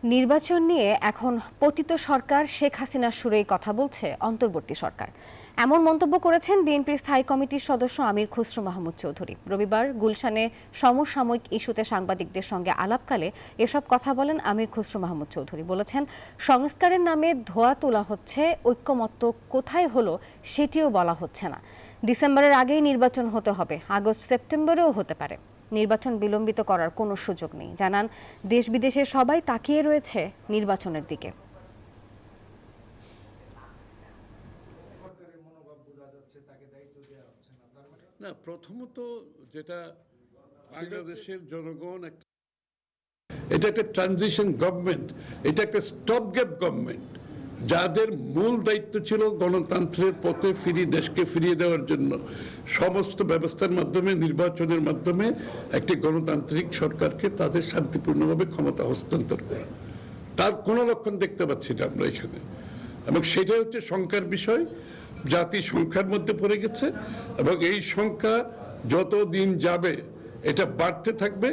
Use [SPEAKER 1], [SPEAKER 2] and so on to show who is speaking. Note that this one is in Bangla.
[SPEAKER 1] নির্বাচন নিয়ে এখন পতিত সরকার শেখ হাসিনার সুরেই কথা বলছে অন্তর্বর্তী সরকার। এমন মন্তব্য করেছেন বিএনপির স্থায়ী কমিটির সদস্য আমির খসরু মাহমুদ চৌধুরী। রবিবার গুলশানে সমসাময়িক ইস্যুতে সাংবাদিকদের সঙ্গে আলাপকালে এসব কথা বলেন আমির খসরু মাহমুদ চৌধুরী। বলেছেন, সংস্কারের নামে ধোঁয়া তোলা হচ্ছে, ঐক্যমত্য কোথায় হলো সেটিও বলা হচ্ছে না। ডিসেম্বরের আগেই নির্বাচন হতে হবে, আগস্ট সেপ্টেম্বরেও হতে পারে। নির্বাচন বিলম্বিত করার কোনো সুযোগ নেই। জানান, দেশ বিদেশে সবাই তাকিয়ে রয়েছে নির্বাচনের দিকে।
[SPEAKER 2] না, প্রথমত যেটা বাংলাদেশের জনগণ এটা একটা ট্রানজিশন গভর্নমেন্ট, এটা একটা স্টপ গ্যাপ গভর্নমেন্ট, যাদের মূল দায়িত্ব ছিল গণতন্ত্রের পথে দেশকে ফিরিয়ে দেওয়ার জন্য সমস্ত ব্যবস্থার মাধ্যমে, নির্বাচনের মাধ্যমে একটি গণতান্ত্রিক সরকারকে তাদের শান্তিপূর্ণভাবে ক্ষমতা হস্তান্তর করা। তার কোনো লক্ষণ দেখতে পাচ্ছি না আমরা এখানে, এবং সেটা হচ্ছে সংখ্যার বিষয়। জাতি সংখ্যার মধ্যে পড়ে গেছে এবং এই সংখ্যা যত দিন যাবে এটা বাড়তে থাকবে।